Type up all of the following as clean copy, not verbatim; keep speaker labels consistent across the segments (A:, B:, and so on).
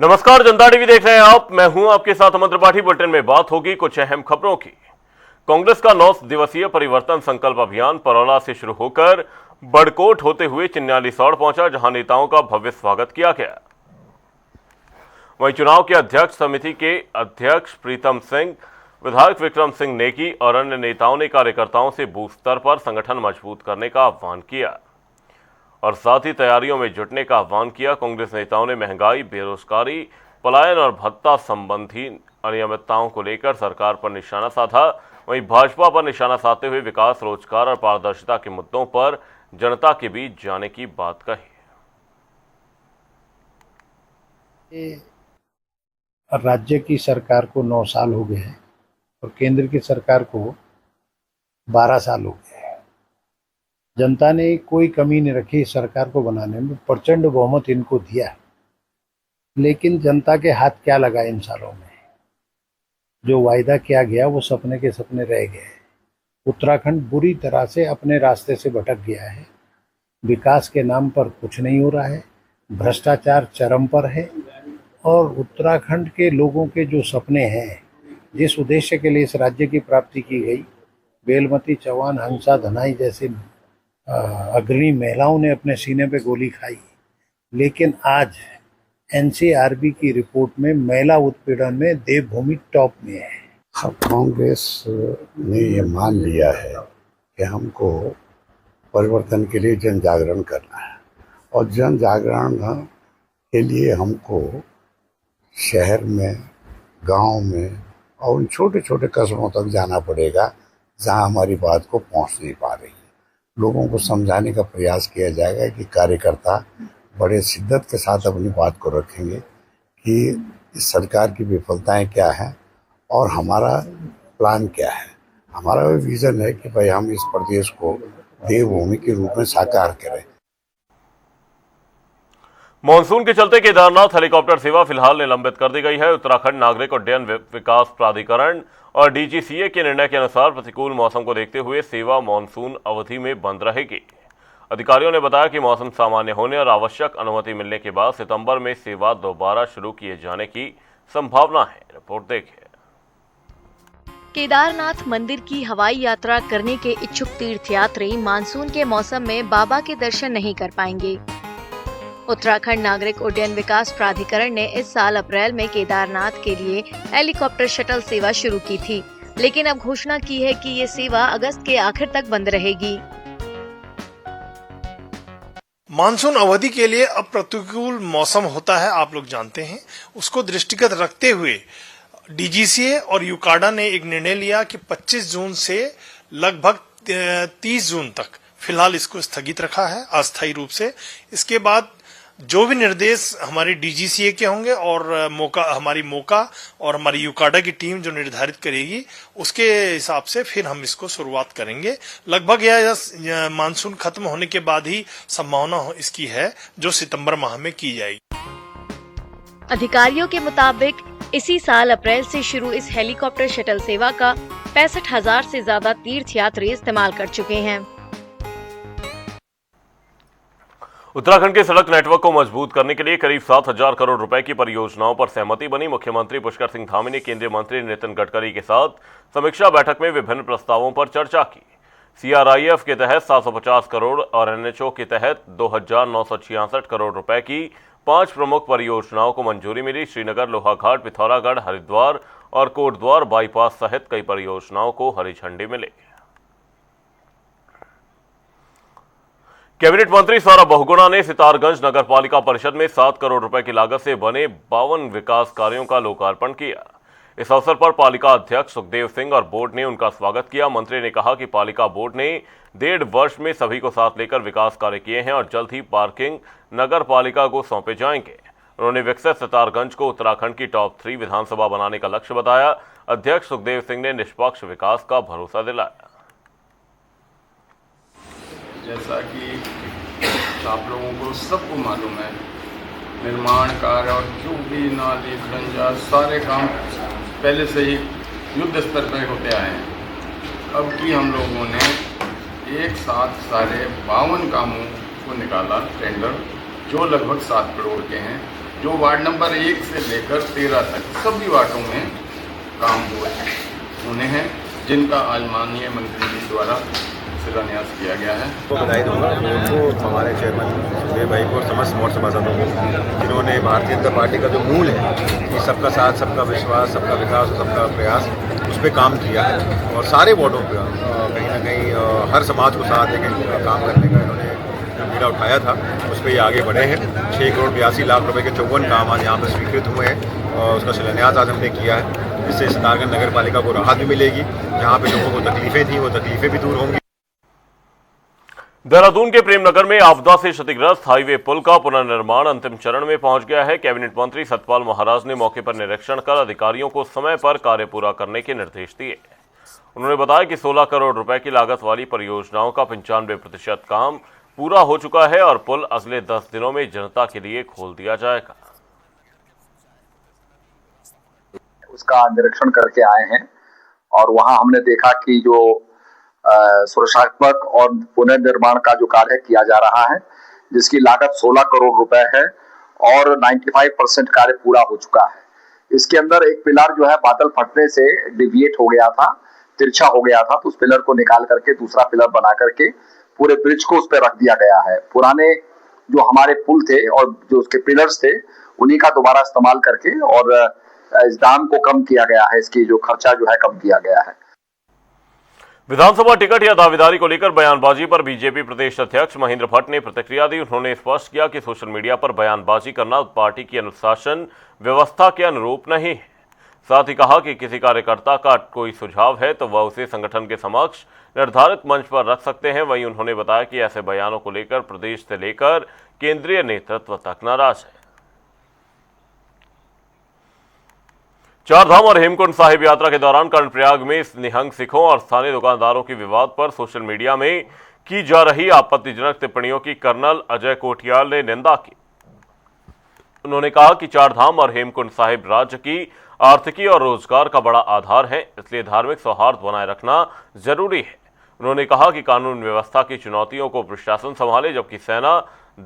A: नमस्कार, जनता टीवी देख रहे हैं आप। मैं हूं आपके साथ अमर त्रिपाठी। बुलेटिन में बात होगी कुछ अहम खबरों की। कांग्रेस का 9 दिवसीय परिवर्तन संकल्प अभियान परौला से शुरू होकर बड़कोट होते हुए चिन्यालीसौड़ पहुंचा, जहां नेताओं का भव्य स्वागत किया गया। वहीं चुनाव की अध्यक्ष समिति के अध्यक्ष प्रीतम सिंह, विधायक विक्रम सिंह नेगी और अन्य नेताओं ने कार्यकर्ताओं से बूथ स्तर पर संगठन मजबूत करने का आह्वान किया और साथ ही तैयारियों में जुटने का आह्वान किया। कांग्रेस नेताओं ने महंगाई, बेरोजगारी, पलायन और भत्ता संबंधी अनियमितताओं को लेकर सरकार पर निशाना साधा। वहीं भाजपा पर निशाना साधते हुए विकास, रोजगार और पारदर्शिता के मुद्दों पर जनता के बीच जाने की बात कही।
B: राज्य की सरकार को 9 साल हो गए हैं और केंद्र की सरकार को 12 साल हो गए हैं। जनता ने कोई कमी नहीं रखी सरकार को बनाने में, प्रचंड बहुमत इनको दिया। लेकिन जनता के हाथ क्या लगा इन सालों में? जो वायदा किया गया वो सपने के सपने रह गए। उत्तराखंड बुरी तरह से अपने रास्ते से भटक गया है। विकास के नाम पर कुछ नहीं हो रहा है, भ्रष्टाचार चरम पर है और उत्तराखंड के लोगों के जो सपने हैं, जिस उद्देश्य के लिए इस राज्य की प्राप्ति की गई, बेलमती चौहान, हंसा धनाई जैसे अग्रणी महिलाओं ने अपने सीने पे गोली खाई। लेकिन आज एनसीआरबी की रिपोर्ट में महिला उत्पीड़न में देवभूमि टॉप में है।
C: अब कांग्रेस ने ये मान लिया है कि हमको परिवर्तन के लिए जन जागरण करना है और जन जागरण के लिए हमको शहर में, गांव में और उन छोटे छोटे कस्बों तक जाना पड़ेगा जहां हमारी बात को पहुंच नहीं पा रही। लोगों को समझाने का प्रयास किया जाएगा कि कार्यकर्ता बड़े शिद्दत के साथ अपनी बात को रखेंगे कि इस सरकार की विफलताएं क्या हैं और हमारा प्लान क्या है। हमारा विजन है कि भाई हम इस प्रदेश को देवभूमि के रूप में साकार करें।
A: मानसून के चलते केदारनाथ हेलीकॉप्टर सेवा फिलहाल निलंबित कर दी गई है। उत्तराखंड नागरिक उड्डयन विकास प्राधिकरण और डीजीसीए के निर्णय के अनुसार प्रतिकूल मौसम को देखते हुए सेवा मानसून अवधि में बंद रहेगी। अधिकारियों ने बताया कि मौसम सामान्य होने और आवश्यक अनुमति मिलने के बाद सितंबर में सेवा दोबारा शुरू किए जाने की संभावना है। रिपोर्ट देखिए।
D: केदारनाथ मंदिर की हवाई यात्रा करने के इच्छुक तीर्थयात्री मानसून के मौसम में बाबा के दर्शन नहीं कर पाएंगे। उत्तराखंड नागरिक उड्डयन विकास प्राधिकरण ने इस साल अप्रैल में केदारनाथ के लिए हेलीकॉप्टर शटल सेवा शुरू की थी, लेकिन अब घोषणा की है कि ये सेवा अगस्त के आखिर तक बंद रहेगी।
E: मानसून अवधि के लिए अब प्रतिकूल मौसम होता है, आप लोग जानते हैं। उसको दृष्टिगत रखते हुए डीजीसीए और यूकाडा ने एक निर्णय लिया कि 25 जून से लगभग 30 जून तक फिलहाल इसको स्थगित रखा है अस्थायी रूप से। इसके बाद जो भी निर्देश हमारे डीजीसीए के होंगे और हमारी मोका और हमारी यूकाडा की टीम जो निर्धारित करेगी, उसके हिसाब से फिर हम इसको शुरुआत करेंगे। लगभग यह मानसून खत्म होने के बाद ही संभावना इसकी है, जो सितंबर माह में की जाएगी।
D: अधिकारियों के मुताबिक इसी साल अप्रैल से शुरू इस हेलीकॉप्टर शटल सेवा का 65,000 से ज्यादा तीर्थयात्री इस्तेमाल कर चुके हैं।
A: उत्तराखंड के सड़क नेटवर्क को मजबूत करने के लिए करीब 7,000 करोड़ रुपए की परियोजनाओं पर सहमति बनी। मुख्यमंत्री पुष्कर सिंह धामी ने केंद्रीय मंत्री नितिन गडकरी के साथ समीक्षा बैठक में विभिन्न प्रस्तावों पर चर्चा की। सीआरआईएफ के तहत 750 करोड़ और एनएचओ के तहत 2,966 करोड़ रुपए की 5 प्रमुख परियोजनाओं को मंजूरी मिली। श्रीनगर, लोहाघाट, पिथौरागढ़, हरिद्वार और कोटद्वार बाईपास सहित कई परियोजनाओं को हरी झंडी मिली। कैबिनेट मंत्री सौरभ बहुगुणा ने सितारगंज नगर पालिका परिषद में 7 करोड़ रुपए की लागत से बने 52 विकास कार्यों का लोकार्पण किया। इस अवसर पर पालिका अध्यक्ष सुखदेव सिंह और बोर्ड ने उनका स्वागत किया। मंत्री ने कहा कि पालिका बोर्ड ने 1.5 वर्ष में सभी को साथ लेकर विकास कार्य किए हैं और जल्द ही पार्किंग नगर पालिका को सौंपे जाएंगे। उन्होंने विकसित सितारगंज को उत्तराखंड की टॉप 3 विधानसभा बनाने का लक्ष्य बताया। अध्यक्ष सुखदेव सिंह ने निष्पक्ष विकास का भरोसा दिलाया।
F: जैसा कि आप लोगों को सबको मालूम है, निर्माण कार्य और जो भी नाली, खंजा, सारे काम पहले से ही युद्ध स्तर पर होते आए हैं। अब भी हम लोगों ने एक साथ सारे 52 कामों को निकाला टेंडर, जो लगभग 7 करोड़ के हैं। जो वार्ड नंबर 1 से लेकर 13 तक सभी वार्डों में काम होने हैं, जिनका आज माननीय मंत्री जी द्वारा शिलान्यास किया गया है।
G: तो बधाई दूंगा उनको, हमारे चेयरमैन सुखदेव भाई को और समस्त मोर्चा सभासदों को, जिन्होंने भारतीय जनता पार्टी का जो मूल है कि सबका साथ, सबका विश्वास, सबका विकास और सबका प्रयास, उस पर काम किया है। और सारे वार्डों पर कहीं ना कहीं हर समाज को साथ लेकर काम करने का इन्होंने बीड़ा उठाया था, उस पर ये आगे बढ़े हैं। 6 करोड़ 82 लाख रुपए के 54 काम आज यहाँ पर स्वीकृत हुए हैं और उसका शिलान्यास आज हमने किया है। इससे सितारगंज नगर पालिका को राहत भी मिलेगी, जहाँ पे लोगों को तकलीफें थी वो तकलीफें भी दूर होंगी।
A: देहरादून के प्रेमनगर में आपदा से क्षतिग्रस्त हाईवे पुल का पुनर्निर्माण अंतिम चरण में पहुंच गया है। कैबिनेट मंत्री सतपाल महाराज ने मौके पर निरीक्षण कर अधिकारियों को समय पर कार्य पूरा करने के निर्देश दिए। उन्होंने बताया कि 16 करोड़ रुपए की लागत वाली परियोजनाओं का 95% काम पूरा हो चुका है और पुल अगले 10 दिनों में जनता के लिए खोल दिया जाएगा।
H: उसका निरीक्षण करके आए हैं और वहां हमने देखा कि जो सुरक्षात्मक और पुनर्निर्माण का जो कार्य किया जा रहा है, जिसकी लागत 16 करोड़ रुपए है और 95% कार्य पूरा हो चुका है। इसके अंदर एक पिलर जो है बादल फटने से डिविएट हो गया था, तिरछा हो गया था, तो उस पिलर को निकाल करके दूसरा पिलर बना करके पूरे ब्रिज को उस पर रख दिया गया है। पुराने जो हमारे पुल थे और जो उसके पिलर्स थे, उन्हीं का दोबारा इस्तेमाल करके और इस दाम को कम किया गया है, इसकी जो खर्चा जो है कम किया गया है।
A: विधानसभा टिकट या दावेदारी को लेकर बयानबाजी पर बीजेपी प्रदेश अध्यक्ष महेंद्र भट्ट ने प्रतिक्रिया दी। उन्होंने स्पष्ट किया कि सोशल मीडिया पर बयानबाजी करना पार्टी की अनुशासन व्यवस्था के अनुरूप नहीं है। साथ ही कहा कि किसी कार्यकर्ता का कोई सुझाव है तो वह उसे संगठन के समक्ष निर्धारित मंच पर रख सकते हैं। वहीं उन्होंने बताया कि ऐसे बयानों को लेकर प्रदेश से लेकर केंद्रीय नेतृत्व तक नाराज है। चारधाम और हेमकुंड साहिब यात्रा के दौरान कर्णप्रयाग में निहंग सिखों और स्थानीय दुकानदारों के विवाद पर सोशल मीडिया में की जा रही आपत्तिजनक टिप्पणियों की कर्नल अजय कोठियाल ने निंदा की। उन्होंने कहा कि चारधाम और हेमकुंड साहिब राज्य की आर्थिकी और रोजगार का बड़ा आधार है, इसलिए धार्मिक सौहार्द बनाए रखना जरूरी है। उन्होंने कहा कि कानून व्यवस्था की चुनौतियों को प्रशासन संभाले, जबकि सेना,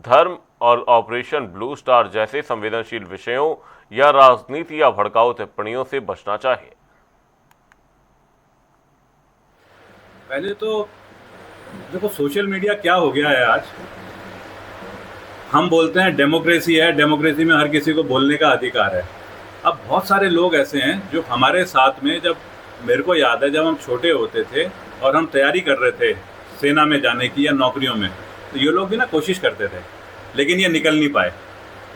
A: धर्म और ऑपरेशन ब्लू स्टार जैसे संवेदनशील विषयों या राजनीति या भड़काऊ टिप्पणियों से बचना चाहिए।
I: पहले तो देखो सोशल मीडिया क्या हो गया है आज। हम बोलते हैं डेमोक्रेसी है, डेमोक्रेसी में हर किसी को बोलने का अधिकार है। अब बहुत सारे लोग ऐसे हैं जो हमारे साथ में, जब मेरे को याद है जब हम छोटे होते थे और हम तैयारी कर रहे थे सेना में जाने की या नौकरियों में, तो ये लोग भी ना कोशिश करते थे, लेकिन ये निकल नहीं पाए।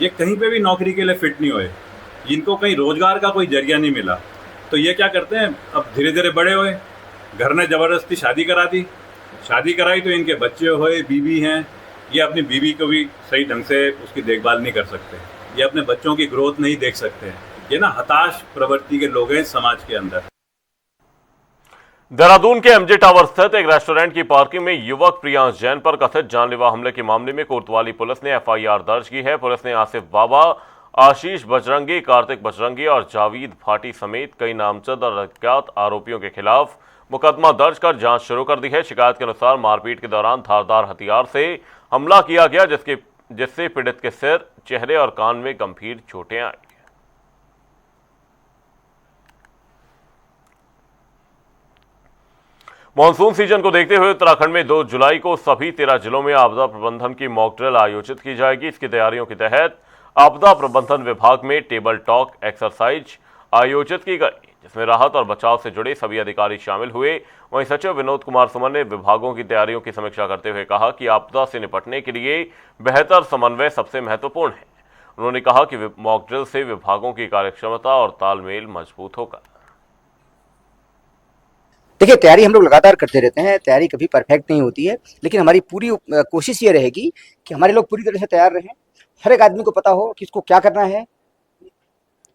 I: ये कहीं पे भी नौकरी के लिए फिट नहीं हुए, जिनको कहीं रोजगार का कोई जरिया नहीं मिला, तो ये क्या करते हैं, अब धीरे धीरे बड़े हुए, घर ने ज़बरदस्ती शादी करा दी, शादी कराई तो इनके बच्चे हुए, बीवी हैं, ये अपनी बीवी को भी सही ढंग से उसकी देखभाल नहीं कर सकते, ये अपने बच्चों की ग्रोथ नहीं देख सकते। ये ना हताश प्रवृत्ति के लोग हैं समाज के अंदर।
A: देहरादून के एमजे टावर स्थित एक रेस्टोरेंट की पार्किंग में युवक प्रियांश जैन पर कथित जानलेवा हमले के मामले में कोतवाली पुलिस ने एफआईआर दर्ज की है। पुलिस ने आसिफ बाबा, आशीष बजरंगी, कार्तिक बजरंगी और जावीद भाटी समेत कई नामजद और अज्ञात आरोपियों के खिलाफ मुकदमा दर्ज कर जांच शुरू कर दी है। शिकायत के अनुसार मारपीट के दौरान धारदार हथियार से हमला किया गया, जिससे पीड़ित के सिर, चेहरे और कान में गंभीर चोटें आई। मानसून सीजन को देखते हुए उत्तराखंड में 2 जुलाई को सभी 13 जिलों में आपदा प्रबंधन की मॉक ड्रिल आयोजित की जाएगी। इसकी तैयारियों के तहत आपदा प्रबंधन विभाग में टेबल टॉक एक्सरसाइज आयोजित की गई, जिसमें राहत और बचाव से जुड़े सभी अधिकारी शामिल हुए। वहीं सचिव विनोद कुमार सुमन ने विभागों की तैयारियों की समीक्षा करते हुए कहा कि आपदा से निपटने के लिए बेहतर समन्वय सबसे महत्वपूर्ण है। उन्होंने कहा कि मॉक ड्रिल से विभागों की कार्यक्षमता और तालमेल मजबूत होगा।
J: देखिए, तैयारी हम लोग लगातार करते रहते हैं, तैयारी कभी परफेक्ट नहीं होती है, लेकिन हमारी पूरी कोशिश ये रहेगी कि हमारे लोग पूरी तरह से तैयार रहें। हर एक आदमी को पता हो कि इसको क्या करना है,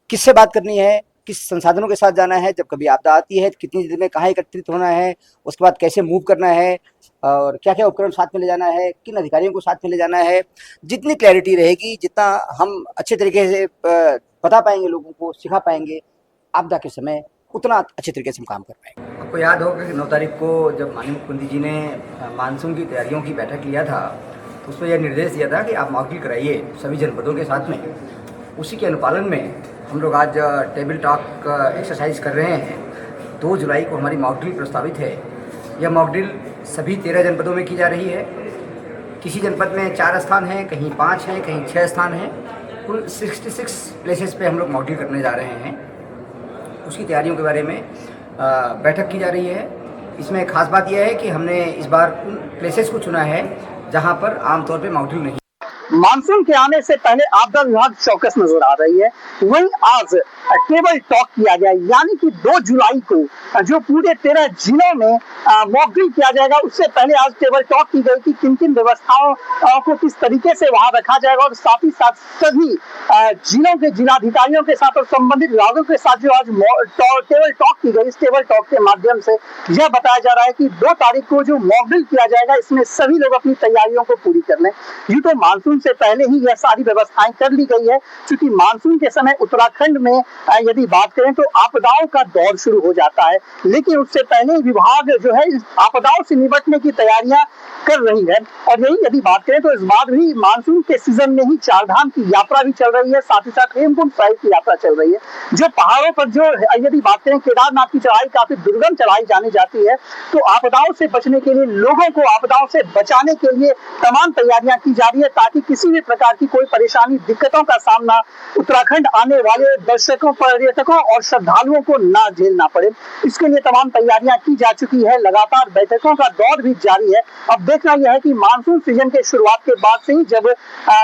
J: किससे बात करनी है, किस संसाधनों के साथ जाना है, जब कभी आपदा आती है कितनी देर में कहाँ एकत्रित होना है, उसके बाद कैसे मूव करना है और क्या क्या उपकरण साथ में ले जाना है, किन अधिकारियों को साथ में ले जाना है। जितनी क्लैरिटी रहेगी, जितना हम अच्छे तरीके से बता पाएंगे, लोगों को सिखा पाएंगे आपदा के समय, उतना अच्छे तरीके से हम काम कर पाएंगे।
K: आपको याद होगा कि 9 तारीख को जब माननीय मुख्यमंत्री जी ने मानसून की तैयारियों की बैठक लिया था, तो उसमें यह निर्देश दिया था कि आप मॉक ड्रिल कराइए सभी जनपदों के साथ में, उसी के अनुपालन में हम लोग आज टेबल टॉक एक्सरसाइज कर रहे हैं। 2 जुलाई को हमारी मॉक ड्रिल प्रस्तावित है। यह मॉक ड्रिल सभी 13 जनपदों में की जा रही है। किसी जनपद में 4 स्थान हैं, कहीं 5 हैं, कहीं 6 स्थान हैं। कुल 66 प्लेसेस पे हम लोग मॉक ड्रिल करने जा रहे हैं। उसकी तैयारियों के बारे में बैठक की जा रही है। इसमें खास बात यह है कि हमने इस बार उन प्लेसेस को चुना है जहां पर आमतौर पे मॉक ड्रिल नहीं।
L: मानसून के आने से पहले आपदा विभाग चौकस नजर आ रही है। वहीं आज टेबल टॉक किया गया, यानी कि 2 जुलाई को जो पूरे 13 जिलों में मॉक ड्रिल किया जाएगा, उससे पहले आज टेबल टॉक की गई कि किन किन व्यवस्थाओं को किस तरीके से वहां रखा जाएगा और साथ ही साथ सभी जिलों के जिलाधिकारियों के साथ और संबंधित विभागों के साथ जो आज टेबल टॉक की गई, इस टेबल टॉक के माध्यम से यह बताया जा रहा है कि 2 तारीख को जो मॉक ड्रिल किया जाएगा, इसमें सभी लोग अपनी तैयारियों को पूरी कर लें। यूं तो मानसून से पहले ही यह सारी व्यवस्थाएं कर ली गई है, क्योंकि मानसून के समय उत्तराखंड में यदि बात करें तो आपदाओं का दौर शुरू हो जाता है, लेकिन उससे पहले विभाग जो है इस आपदाओं से निपटने की तैयारियां कर रही है। और यही यदि बात करें तो इस बार भी मानसून के सीजन में ही 4 धाम की यात्रा भी चल रही है, साथ ही साथ हेमकुंड साहिब की यात्रा चल रही है। जो पहाड़ों पर जो यदि बात करें केदारनाथ की चढ़ाई काफी दुर्गम चढ़ाई जानी जाती है, तो आपदाओं से बचने के लिए, लोगों को आपदाओं से बचाने के लिए तमाम तैयारियां की जा रही है, ताकि किसी भी प्रकार की कोई परेशानी, दिक्कतों का सामना उत्तराखंड आने वाले दर्शकों, पर्यटकों और श्रद्धालुओं को ना झेलना पड़े। इसके लिए तमाम तैयारियां की जा चुकी है। लगातार बैठकों का दौर भी जारी है। अब देखना यह है कि मानसून सीजन के शुरुआत के बाद से ही जब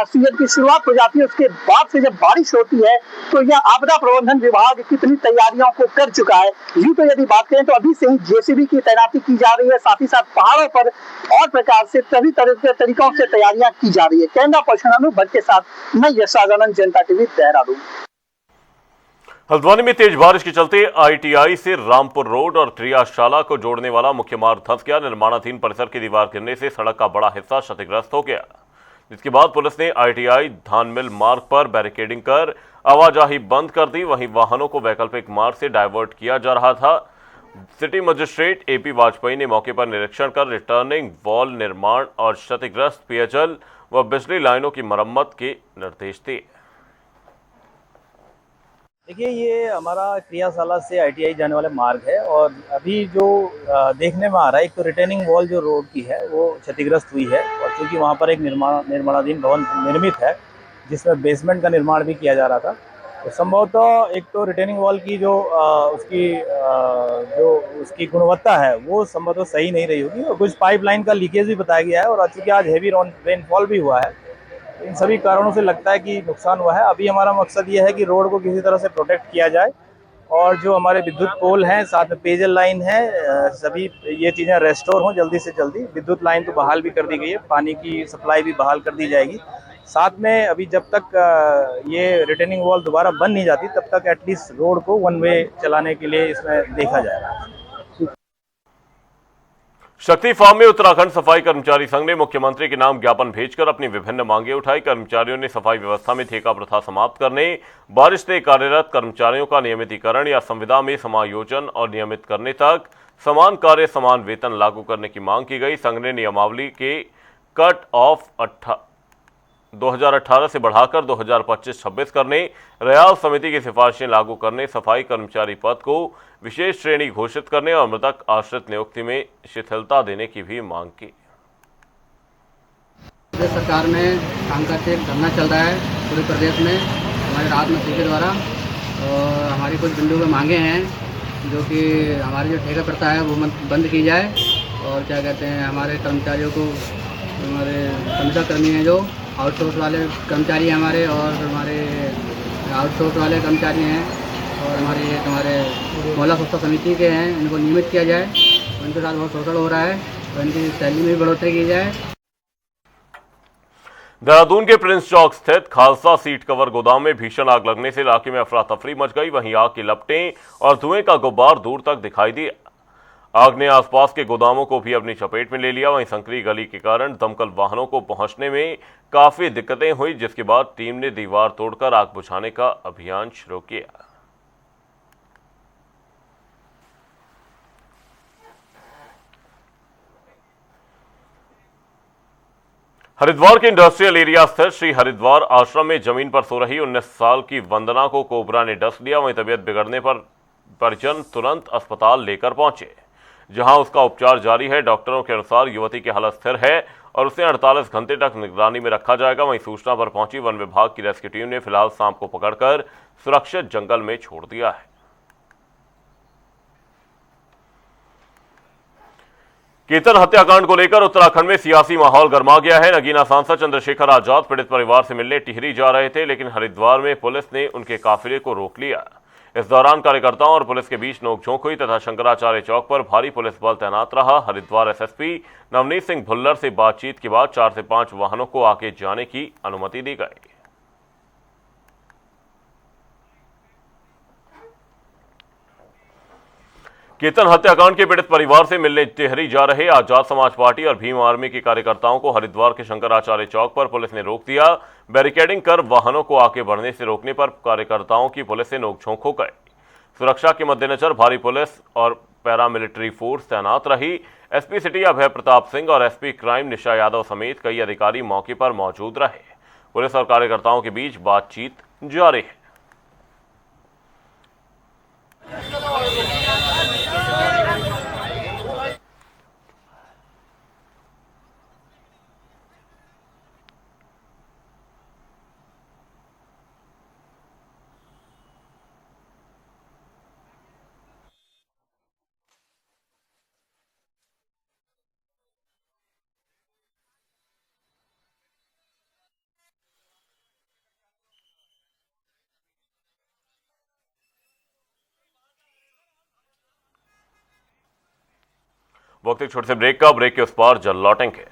L: सीजन की शुरुआत हो जाती है, उसके बाद से जब बारिश होती है, तो यह आपदा प्रबंधन विभाग कितनी तैयारियों को कर चुका है। यूं तो यदि बात करें तो अभी से ही जेसीबी की तैनाती की जा रही है, साथ ही साथ पहाड़ों पर और प्रकार से सभी तरह के तरीकों से तैयारियां की जा रही है। कैमरा पर्सन अनु भट्ट के साथ मैं यशानंद, जनता टीवी, देहरादून।
A: हल्द्वानी में तेज बारिश के चलते आईटीआई से रामपुर रोड और क्रियाशाला को जोड़ने वाला मुख्य मार्ग धंस गया। निर्माणाधीन परिसर की दीवार गिरने से सड़क का बड़ा हिस्सा क्षतिग्रस्त हो गया, जिसके बाद पुलिस ने आईटीआई धान मिल मार्ग पर बैरिकेडिंग कर आवाजाही बंद कर दी। वहीं वाहनों को वैकल्पिक मार्ग से डायवर्ट किया जा रहा था। सिटी मजिस्ट्रेट एपी वाजपेयी ने मौके पर निरीक्षण कर रिटर्निंग वॉल निर्माण और क्षतिग्रस्त पेयजल व बिजली लाइनों की मरम्मत के निर्देश दिए।
M: देखिए, ये हमारा क्रियाशाला से आईटीआई जाने वाला मार्ग है और अभी जो देखने में आ रहा है, एक तो रिटेनिंग वॉल जो रोड की है वो क्षतिग्रस्त हुई है, और क्योंकि वहाँ पर एक निर्माणाधीन भवन निर्मित है जिसमें बेसमेंट का निर्माण भी किया जा रहा था, तो संभवतः एक तो रिटेनिंग वॉल की जो उसकी गुणवत्ता है वो संभवतः सही नहीं रही होगी, और कुछ पाइपलाइन का लीकेज भी बताया गया है। और चूँकि आज हेवी रेनफॉल भी हुआ है, इन सभी कारणों से लगता है कि नुकसान हुआ है। अभी हमारा मकसद ये है कि रोड को किसी तरह से प्रोटेक्ट किया जाए, और जो हमारे विद्युत पोल हैं, साथ में पेयजल लाइन है, सभी ये चीज़ें रेस्टोर हों जल्दी से जल्दी। विद्युत लाइन तो बहाल भी कर दी गई है, पानी की सप्लाई भी बहाल कर दी जाएगी। साथ में अभी जब तक ये रिटेनिंग वॉल दोबारा बन नहीं जाती, तब तक एटलीस्ट रोड को 1 वे चलाने के लिए इसमें देखा जाएगा।
A: शक्ति फार्म में उत्तराखंड सफाई कर्मचारी संघ ने मुख्यमंत्री के नाम ज्ञापन भेजकर अपनी विभिन्न मांगे उठाई। कर्मचारियों ने सफाई व्यवस्था में ठेका प्रथा समाप्त करने, बारिश से कार्यरत कर्मचारियों का नियमितीकरण या संविदा में समायोजन और नियमित करने तक समान कार्य समान वेतन लागू करने की मांग की गई। संघ ने नियमावली के कट ऑफ 2018 से बढ़ाकर 2025-26 करने, रयाल समिति की सिफारिशें लागू करने, सफाई कर्मचारी पद को विशेष श्रेणी घोषित करने और मृतक आश्रित नियुक्ति में शिथिलता देने की भी मांग की।
N: प्रदेश सरकार में काम करते एक धरना चल रहा है पूरे प्रदेश में हमारे राहत मंत्री के द्वारा, और हमारी कुछ बिंदु पे मांगे हैं, जो कि हमारी जो ठेका प्रथा है वो बंद की जाए, और क्या कहते हैं हमारे कर्मचारियों को, हमारे संविदा कर्मी हैं जो आउटसोर्स वाले कर्मचारी हैं हमारे, और हमारे आउटसोर्स वाले कर्मचारी हैं, और हमारे मौला स्वच्छता समिति के हैं, इनको नियमित किया जाए। उनके साथ बहुत शोषण हो रहा है, तो इनकी सैलरी में भी बढ़ोतरी की जाए।
A: देहरादून के प्रिंस चौक स्थित खालसा सीट कवर गोदाम में भीषण आग लगने से इलाके में अफरा तफरी मच गई। वहीं आग की लपटें और धुएं का गुब्बार दूर तक दिखाई दिया। आग ने आसपास के गोदामों को भी अपनी चपेट में ले लिया। वहीं संकरी गली के कारण दमकल वाहनों को पहुंचने में काफी दिक्कतें हुई, जिसके बाद टीम ने दीवार तोड़कर आग बुझाने का अभियान शुरू किया। हरिद्वार के इंडस्ट्रियल एरिया स्थित श्री हरिद्वार आश्रम में जमीन पर सो रही 19 साल की वंदना को कोबरा ने डस लिया। वहीं तबीयत बिगड़ने पर परिजन तुरंत अस्पताल लेकर पहुंचे, जहां उसका उपचार जारी है। डॉक्टरों के अनुसार युवती की हालत स्थिर है और उसे 48 घंटे तक निगरानी में रखा जाएगा। वहीं सूचना पर पहुंची वन विभाग की रेस्क्यू टीम ने फिलहाल सांप को पकड़कर सुरक्षित जंगल में छोड़ दिया है। केतन हत्याकांड को लेकर उत्तराखंड में सियासी माहौल गर्मा गया है। नगीना सांसद चंद्रशेखर आजाद पीड़ित परिवार से मिलने टिहरी जा रहे थे, लेकिन हरिद्वार में पुलिस ने उनके काफिले को रोक लिया। इस दौरान कार्यकर्ताओं और पुलिस के बीच नोकझोंक हुई तथा शंकराचार्य चौक पर भारी पुलिस बल तैनात रहा। हरिद्वार एसएसपी नवनीत सिंह भुल्लर से बातचीत के बाद 4 से 5 वाहनों को आगे जाने की अनुमति दी गई। केतन हत्याकांड के पीड़ित परिवार से मिलने टिहरी जा रहे आजाद समाज पार्टी और भीम आर्मी के कार्यकर्ताओं को हरिद्वार के शंकराचार्य चौक पर पुलिस ने रोक दिया। बैरिकेडिंग कर वाहनों को आगे बढ़ने से रोकने पर कार्यकर्ताओं की पुलिस से नोकझोंक हो गए। सुरक्षा के मद्देनजर भारी पुलिस और पैरामिलिट्री फोर्स तैनात रही। एसपी सिटी अभय प्रताप सिंह और एसपी क्राइम निशा यादव समेत कई अधिकारी मौके पर मौजूद रहे। पुलिस और कार्यकर्ताओं के बीच बातचीत जारी है। वक्त एक छोटे से ब्रेक का। ब्रेक के उस पार जल लौटेंगे।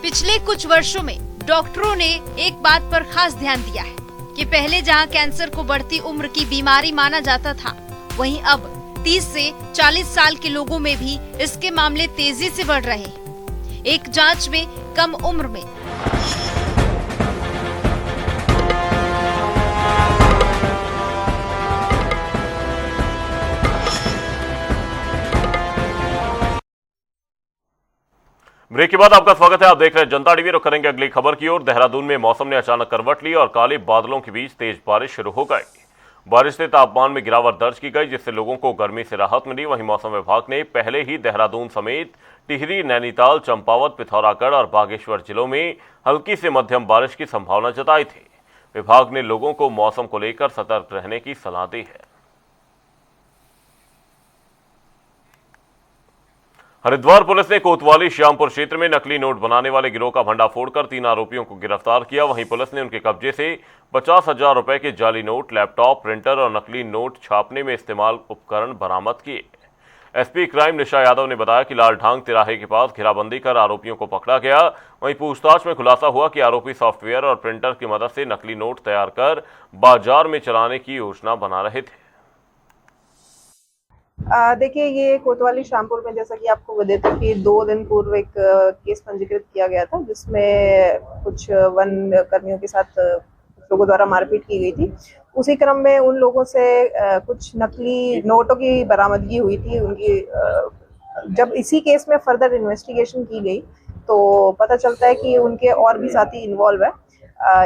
O: पिछले कुछ वर्षों में डॉक्टरों ने एक बात पर खास ध्यान दिया है कि पहले जहां कैंसर को बढ़ती उम्र की बीमारी माना जाता था, वहीं अब 30 से 40 साल के लोगों में भी इसके मामले तेजी से बढ़ रहे हैं। एक जांच में कम उम्र में
A: ब्रेक के बाद आपका स्वागत है। आप देख रहे हैं जनता टीवी। रुक करेंगे अगली खबर की ओर। देहरादून में मौसम ने अचानक करवट ली और काले बादलों के बीच तेज बारिश शुरू हो गई। बारिश से तापमान में गिरावट दर्ज की गई, जिससे लोगों को गर्मी से राहत मिली। वहीं मौसम विभाग ने पहले ही देहरादून समेत टिहरी, नैनीताल, चंपावत, पिथौरागढ़ और बागेश्वर जिलों में हल्की से मध्यम बारिश की संभावना जताई थी। विभाग ने लोगों को मौसम को लेकर सतर्क रहने की सलाह दी है। हरिद्वार पुलिस ने कोतवाली श्यामपुर क्षेत्र में नकली नोट बनाने वाले गिरोह का भंडाफोड़ कर 3 आरोपियों को गिरफ्तार किया। वहीं पुलिस ने उनके कब्जे से 50,000 रुपए के जाली नोट, लैपटॉप, प्रिंटर और नकली नोट छापने में इस्तेमाल उपकरण बरामद किए। एसपी क्राइम निशा यादव ने बताया कि लालढांग तिराहे के पास घेराबंदी कर आरोपियों को पकड़ा गया। वहीं पूछताछ में खुलासा हुआ कि आरोपी सॉफ्टवेयर और प्रिंटर की मदद से नकली नोट तैयार कर बाजार में चलाने की योजना बना रहे थे।
P: देखिए, ये कोतवाली श्यामपुर में जैसा कि आपको बता दें कि 2 दिन पूर्व एक केस पंजीकृत किया गया था, जिसमें कुछ वन कर्मियों के साथ लोगों द्वारा मारपीट की गई थी। उसी क्रम में उन लोगों से कुछ नकली नोटों की बरामदगी हुई थी। उनकी जब इसी केस में फर्दर इन्वेस्टिगेशन की गई तो पता चलता है कि उनके और भी साथी इन्वॉल्व है।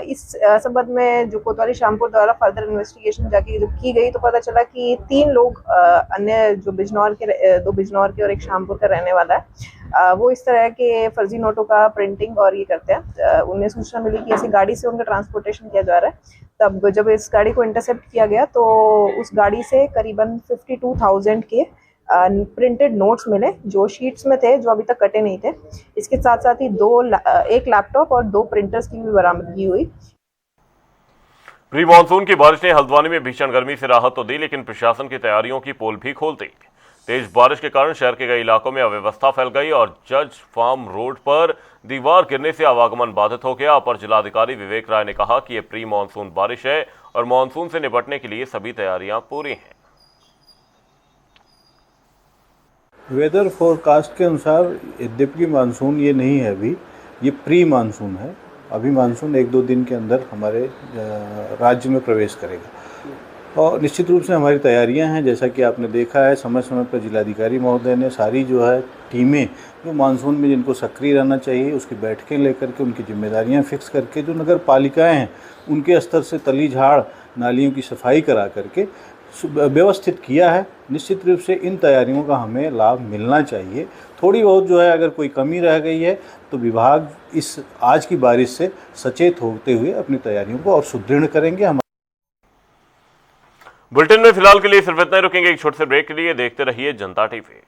P: इस संबंध में जो कोतवाली श्यामपुर द्वारा फर्दर इन्वेस्टिगेशन जाके जब की गई तो पता चला कि 3 लोग, अन्य जो बिजनौर के 2 बिजनौर के और एक श्यामपुर का रहने वाला है, वो इस तरह के फर्जी नोटों का प्रिंटिंग और ये करते हैं। उन्हें सूचना मिली कि ऐसी गाड़ी से उनका ट्रांसपोर्टेशन किया जा रहा है। तब जब इस गाड़ी को इंटरसेप्ट किया गया तो उस गाड़ी से करीबन 52,000 के प्रिंटेड नोट्स मिले, जो शीट्स में थे, जो अभी तक कटे नहीं थे। इसके साथ साथ ही एक लैपटॉप और 2 प्रिंटर्स की भी बरामदगी हुई।
A: प्री मानसून की बारिश ने हल्द्वानी में भीषण गर्मी से राहत तो दी, लेकिन प्रशासन की तैयारियों की पोल भी खोल दी। तेज बारिश के कारण शहर के कई इलाकों में अव्यवस्था फैल गई और जज फार्म रोड पर दीवार गिरने से आवागमन बाधित हो गया। अपर जिलाधिकारी विवेक राय ने कहा कि यह प्री मानसून बारिश है और मानसून से निपटने के लिए सभी तैयारियां पूरी हैं।
Q: वेदर फोरकास्ट के अनुसार यद्यपि मानसून ये नहीं है, अभी ये प्री मानसून है। अभी मानसून 1-2 दिन के अंदर हमारे राज्य में प्रवेश करेगा और निश्चित रूप से हमारी तैयारियां हैं। जैसा कि आपने देखा है, समय समय पर जिलाधिकारी महोदय ने सारी जो है टीमें जो मानसून में जिनको सक्रिय रहना चाहिए उसकी बैठकें लेकर के उनकी जिम्मेदारियां फिक्स करके जो नगर पालिकाएँ हैं उनके स्तर से तली झाड़ नालियों की सफाई करा करके व्यवस्थित किया है। निश्चित रूप से इन तैयारियों का हमें लाभ मिलना चाहिए। थोड़ी बहुत जो है अगर कोई कमी रह गई है तो विभाग इस आज की बारिश से सचेत होते हुए अपनी तैयारियों को और सुदृढ़ करेंगे।
A: बुलेटिन में फिलहाल के लिए सिर्फ इतना ही, रुकेंगे एक छोटे से ब्रेक के लिए। देखते रहिए जनता टीवी।